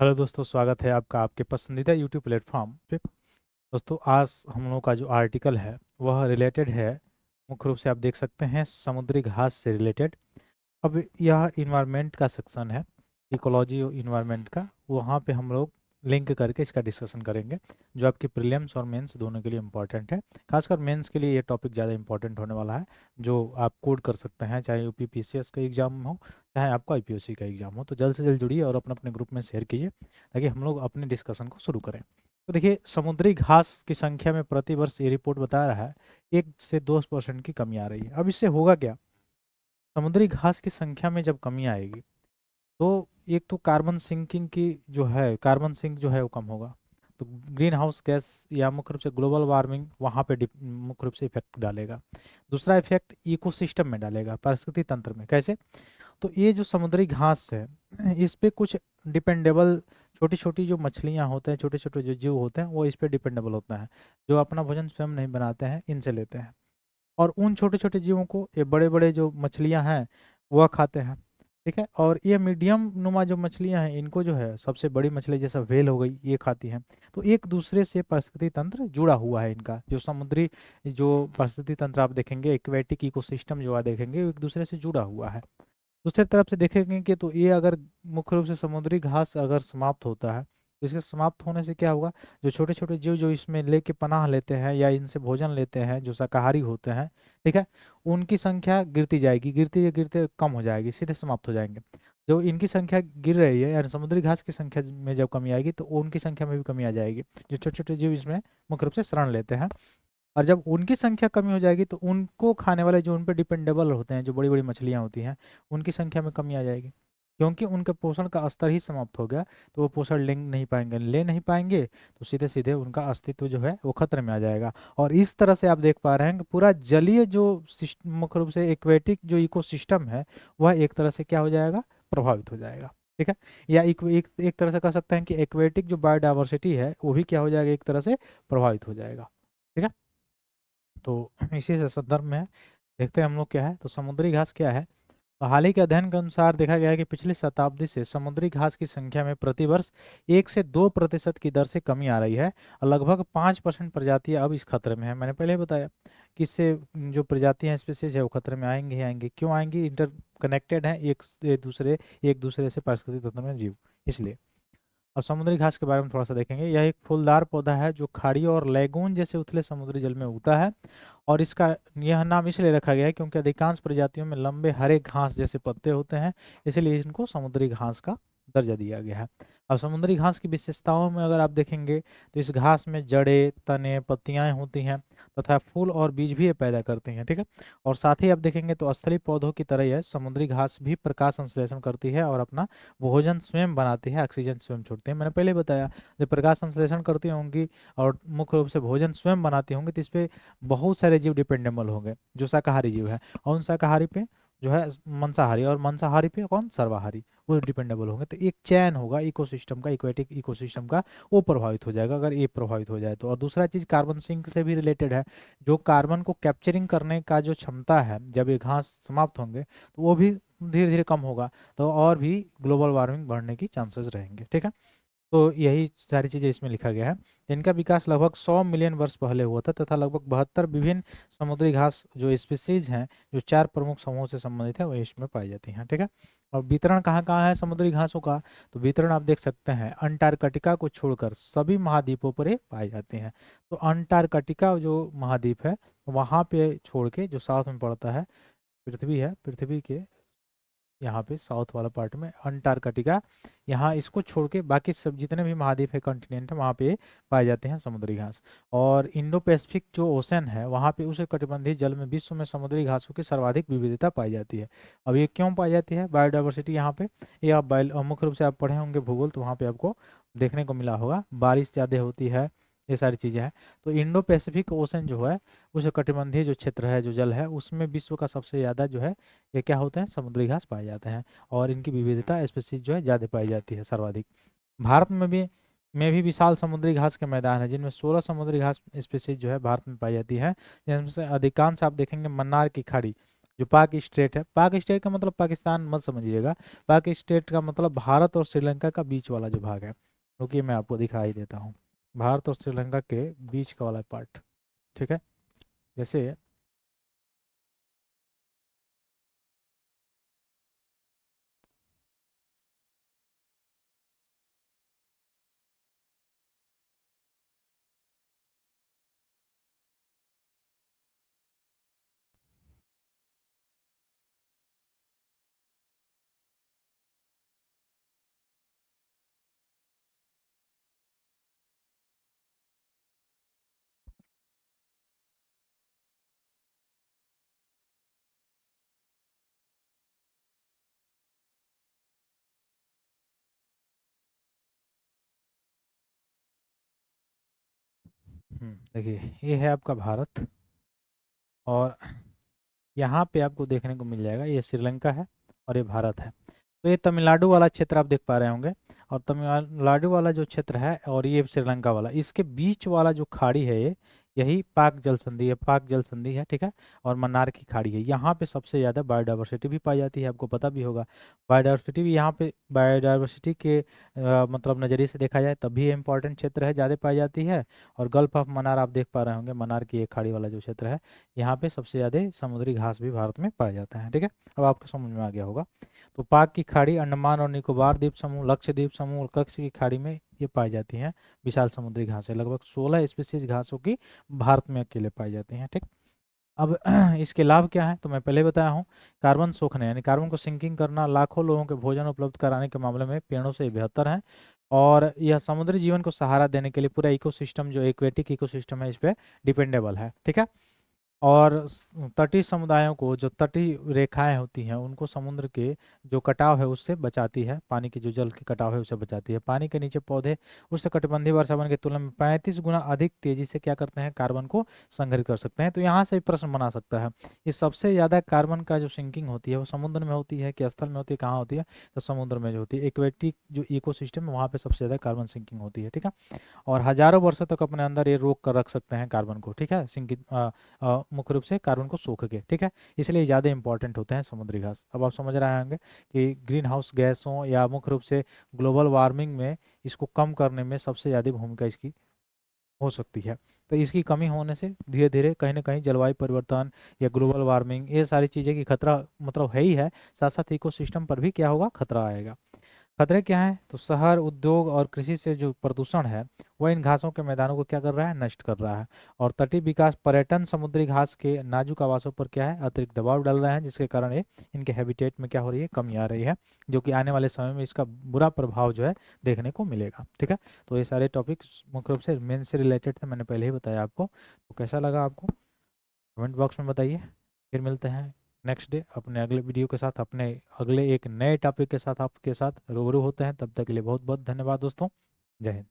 Hello दोस्तों, स्वागत है आपका आपके पसंदीदा यूट्यूब प्लेटफॉर्म पे। दोस्तों, आज हम लोग का जो आर्टिकल है वह रिलेटेड है, मुख्य रूप से आप देख सकते हैं समुद्री घास से रिलेटेड। अब यह इन्वायरमेंट का सेक्शन है, इकोलॉजी और इन्वायरमेंट का। वहाँ पे हम लोग लिंक करके इसका डिस्कशन करेंगे, जो आपकी प्रीलिम्स और मेंस दोनों के लिए इम्पॉर्टेंट है। खासकर मेंस के लिए ये टॉपिक ज़्यादा इंपॉर्टेंट होने वाला है, जो आप कोड कर सकते हैं, चाहे यूपी पीसीएस का एग्जाम हो चाहे आपका आईपीओसी का एग्जाम हो। तो जल्द से जल्द जुड़िए और अपने अपने ग्रुप में शेयर कीजिए ताकि हम लोग अपने डिस्कशन को शुरू करें। तो देखिए, समुद्री घास की संख्या में प्रतिवर्ष ये रिपोर्ट बता रहा है 1 से 2% की कमी आ रही है। अब इससे होगा क्या? समुद्री घास की संख्या में जब कमी आएगी तो एक तो कार्बन सिंकिंग की जो है, कार्बन सिंक जो है वो कम होगा। तो ग्रीन हाउस गैस या मुख्य रूप से ग्लोबल वार्मिंग वहाँ पे मुख्य रूप से इफेक्ट डालेगा। दूसरा इफेक्ट इकोसिस्टम में डालेगा, पारिस्थितिक तंत्र में। कैसे? तो ये जो समुद्री घास है, इस पे कुछ डिपेंडेबल छोटी छोटी जो मछलियाँ होते हैं, छोटे छोटे जो जीव होते हैं, वो इस पे डिपेंडेबल होता है। जो अपना भोजन स्वयं नहीं बनाते हैं, इनसे लेते हैं। और उन छोटे छोटे जीवों को ये बड़े बड़े जो मछलियां हैं वह खाते हैं। ठीक है। और ये मीडियम नुमा जो मछलियां हैं, इनको जो है सबसे बड़ी मछली जैसा व्हेल हो गई, ये खाती हैं। तो एक दूसरे से पारिस्थितिक तंत्र जुड़ा हुआ है इनका। जो समुद्री जो पारिस्थितिक तंत्र आप देखेंगे, एक्वेटिक इकोसिस्टम जो आप देखेंगे, वो एक दूसरे से जुड़ा हुआ है। दूसरी तरफ से देखेंगे कि तो ये अगर मुख्य रूप से समुद्री घास अगर समाप्त होता है, तो इसके समाप्त होने से क्या होगा? जो छोटे छोटे जीव जो इसमें लेके पनाह लेते हैं या इनसे भोजन लेते हैं, जो शाकाहारी होते हैं, ठीक है, उनकी संख्या गिरती जाएगी, गिरते गिरते कम हो जाएगी, सीधे समाप्त हो जाएंगे। जो इनकी संख्या गिर रही है, यानी समुद्री घास की संख्या में जब कमी आएगी तो उनकी संख्या में भी कमी आ जाएगी, जो छोटे छोटे जीव इसमें मुख्य रूप से शरण लेते हैं। और जब उनकी संख्या कमी हो जाएगी तो उनको खाने वाले जो उन पर डिपेंडेबल होते हैं, जो बड़ी बड़ी मछलियाँ होती हैं, उनकी संख्या में कमी आ जाएगी, क्योंकि उनके पोषण का स्तर ही समाप्त हो गया। तो वो पोषण ले नहीं पाएंगे तो सीधे सीधे उनका अस्तित्व जो है वो खतरे में आ जाएगा। और इस तरह से आप देख पा रहे हैं कि पूरा जलीय जो मुख्य रूप से एक्वेटिक जो इकोसिस्टम है, वह एक तरह से क्या हो जाएगा? प्रभावित हो जाएगा। ठीक है। या एक तरह से कह सकते हैं कि एक्वेटिक जो बायोडाइवर्सिटी है वो भी क्या हो जाएगा? एक तरह से प्रभावित हो जाएगा। ठीक है। तो इसी से संदर्भ में देखते हैं हम लोग क्या है। तो समुद्री घास क्या है? तो हाल ही के अध्ययन के अनुसार देखा गया है कि पिछली शताब्दी से समुद्री घास की संख्या में प्रतिवर्ष 1 से 2% की दर से कमी आ रही है और लगभग 5% प्रजातियां अब इस खतरे में है। मैंने पहले ही बताया कि इससे जो प्रजातियां स्पीसीज है वो खतरे में आएंगी ही आएंगी। क्यों आएंगी? इंटरकनेक्टेड है एक दूसरे से पारिस्थितिक तंत्र में जीव, इसलिए। अब समुद्री घास के बारे में थोड़ा सा देखेंगे। यह एक फूलदार पौधा है जो खाड़ियों और लैगून जैसे उथले समुद्री जल में उगता है। और इसका यह नाम इसलिए रखा गया है क्योंकि अधिकांश प्रजातियों में लंबे हरे घास जैसे पत्ते होते हैं, इसलिए इनको समुद्री घास का दर्जा दिया गया है। अब समुद्री घास की विशेषताओं में अगर आप देखेंगे तो इस घास में जड़ें, तने, पत्तियां होती हैं तथा फूल और बीज भी ये पैदा करती हैं। ठीक है। और साथ ही आप देखेंगे तो स्थलीय पौधों की तरह यह समुद्री घास भी प्रकाश संश्लेषण करती है और अपना भोजन स्वयं बनाती है, ऑक्सीजन स्वयं छोड़ती है। मैंने पहले बताया, जब प्रकाश संश्लेषण करती होंगी और मुख्य रूप से भोजन स्वयं बनाती होंगी तो इस पे बहुत सारे जीव डिपेंडेबल होंगे, जो शाकाहारी जीव है। और उन शाकाहारी पे जो है मांसाहारी, और मांसाहारी पे कौन? सर्वाहारी, वो डिपेंडेबल होंगे। तो एक चैन होगा इकोसिस्टम का, इक्वेटिक इकोसिस्टम का, वो प्रभावित हो जाएगा अगर ये प्रभावित हो जाए तो। और दूसरा चीज कार्बन सिंक से भी रिलेटेड है। जो कार्बन को कैप्चरिंग करने का जो क्षमता है, जब ये घास समाप्त होंगे तो वो भी धीरे धीरे कम होगा, तो और भी ग्लोबल वार्मिंग बढ़ने की चांसेस रहेंगे। ठीक है। तो यही सारी चीज़ें इसमें लिखा गया है। इनका विकास लगभग 100 मिलियन वर्ष पहले हुआ था तथा लगभग 72 विभिन्न समुद्री घास जो स्पीसीज हैं, जो 4 प्रमुख समूहों से संबंधित है, वो इसमें पाई जाती हैं। ठीक है। और वितरण कहाँ कहाँ है समुद्री घासों का? तो वितरण आप देख सकते हैं, अंटार्कटिका को छोड़कर सभी महाद्वीपों पर ये पाई जाती हैं। तो अंटार्कटिका जो महाद्वीप है, वहाँ पे छोड़ के जो साउथ में पड़ता है, पृथ्वी है, पृथ्वी के यहाँ पे साउथ वाला पार्ट में अंटार्कटिका, यहाँ इसको छोड़ के बाकी सब जितने भी महाद्वीप है, कॉन्टिनेंट है, वहाँ पे पाए जाते हैं समुद्री घास। और इंडो पैसिफिक जो ओशन है, वहाँ पे उष्णकटिबंधीय जल में विश्व में समुद्री घासों की सर्वाधिक विविधता पाई जाती है। अब ये क्यों पाई जाती है? बायोडाइवर्सिटी यहाँ पे, ये आप मुख्य रूप से आप पढ़े होंगे भूगोल, तो वहाँ पे आपको देखने को मिला होगा, बारिश ज़्यादा होती है, ये सारी चीज़ें हैं। तो इंडो पैसिफिक ओशन जो है, उस कटिबंधीय जो क्षेत्र है, जो जल है, उसमें विश्व का सबसे ज़्यादा जो है ये क्या होते हैं? समुद्री घास पाए जाते हैं। और इनकी विविधता स्पीसीज जो है ज़्यादा पाई जाती है, सर्वाधिक। भारत में भी विशाल समुद्री घास के मैदान है, जिनमें 16 समुद्री घास स्पीसीज जो है भारत में पाई जाती है, जिनमें से अधिकांश आप देखेंगे मन्नार की खाड़ी, जो पाक स्टेट है, पाक स्टेट का मतलब पाकिस्तान मत समझिएगा, पाक स्टेट का मतलब भारत और श्रीलंका का बीच वाला जो भाग है, क्योंकि मैं आपको दिखाई देता हूँ, भारत और श्रीलंका के बीच का वाला पार्ट, ठीक है। जैसे देखिए ये है आपका भारत, और यहाँ पे आपको देखने को मिल जाएगा ये श्रीलंका है और ये भारत है। तो ये तमिलनाडु वाला क्षेत्र आप देख पा रहे होंगे, और तमिलनाडु वाला जो क्षेत्र है और ये श्रीलंका वाला, इसके बीच वाला जो खाड़ी है ये, यही पाक जल संधि है, पाक जल संधि है, ठीक है। और मन्नार की खाड़ी है, यहाँ पे सबसे ज़्यादा बायोडाइवर्सिटी भी पाई जाती है, आपको पता भी होगा। बायोडाइवर्सिटी भी यहाँ पे, बायोडाइवर्सिटी के मतलब नज़रिए से देखा जाए तभी ये इंपॉर्टेंट क्षेत्र है, ज़्यादा पाई जाती है। और गल्फ ऑफ मन्नार आप देख पा रहे होंगे, मन्नार की एक खाड़ी वाला जो क्षेत्र है, यहाँ पे सबसे ज़्यादा समुद्री घास भी भारत में पाया जाता है, ठीक है। अब आपको समझ में आ गया होगा। तो पाक की खाड़ी, अंडमान और निकोबार द्वीप समूह, लक्षद्वीप समूह और कच्छ की खाड़ी में ये पाई जाती हैं विशाल समुद्री घासें। लगभग 16 स्पीसीज घासों की भारत में अकेले पाई जाती हैं, ठीक। अब इसके लाभ क्या है, तो मैं पहले बताया हूँ। कार्बन सोखने यानी कार्बन को सिंकिंग करना, लाखों लोगों के भोजन उपलब्ध कराने के मामले में पेड़ों से बेहतर है। और यह समुद्री जीवन को सहारा देने के लिए पूरा इकोसिस्टम, जो एक्वेटिक इकोसिस्टम है, इस पे डिपेंडेबल है, ठीक है। और तटीय समुदायों को, जो तटीय रेखाएं होती हैं, उनको समुद्र के जो कटाव है उससे बचाती है, पानी के जो जल के कटाव है उससे बचाती है। पानी के नीचे पौधे उष्णकटिबंधीय वर्षावन की तुलना में 35 गुना अधिक तेजी से क्या करते हैं, कार्बन को संग्रहित कर सकते हैं। तो यहाँ से प्रश्न बना सकता है, इस सबसे ज्यादा कार्बन का जो सिंकिंग होती है वो समुद्र में होती है कि स्थल में होती है, कहाँ होती है, तो समुद्र में जो होती है, एक्वेटिक जो इकोसिस्टम है वहाँ पे सबसे ज्यादा कार्बन सिंकिंग होती है, ठीक है। और हजारों वर्षों तक अपने अंदर ये रोक कर रख सकते हैं कार्बन को, ठीक है, सिंकित मुख्य रूप से कार्बन को सोख के, ठीक है। इसलिए ज़्यादा इंपॉर्टेंट होते हैं समुद्री घास। अब आप समझ रहे होंगे कि ग्रीन हाउस गैसों या मुख्य रूप से ग्लोबल वार्मिंग में इसको कम करने में सबसे ज़्यादा भूमिका इसकी हो सकती है। तो इसकी कमी होने से धीरे धीरे कहीं ना कहीं जलवायु परिवर्तन या ग्लोबल वार्मिंग, ये सारी चीज़ें की खतरा मतलब है ही है, साथ साथ इकोसिस्टम पर भी क्या होगा, खतरा आएगा। खतरे क्या हैं, तो शहर, उद्योग और कृषि से जो प्रदूषण है वह इन घासों के मैदानों को क्या कर रहा है, नष्ट कर रहा है। और तटीय विकास, पर्यटन समुद्री घास के नाजुक आवासों पर क्या है, अतिरिक्त दबाव डाल रहे हैं, जिसके कारण ये इनके हैबिटेट में क्या हो रही है, कमी आ रही है, जो कि आने वाले समय में इसका बुरा प्रभाव जो है देखने को मिलेगा, ठीक है। तो ये सारे टॉपिक्स मुख्य रूप से मेन से रिलेटेड थे, मैंने पहले ही बताया आपको। तो कैसा लगा आपको, कमेंट बॉक्स में बताइए। फिर मिलते हैं नेक्स्ट डे अपने अगले वीडियो के साथ, अपने अगले एक नए टॉपिक के साथ आपके साथ रूबरू होते हैं। तब तक के लिए बहुत बहुत धन्यवाद दोस्तों। जय हिंद।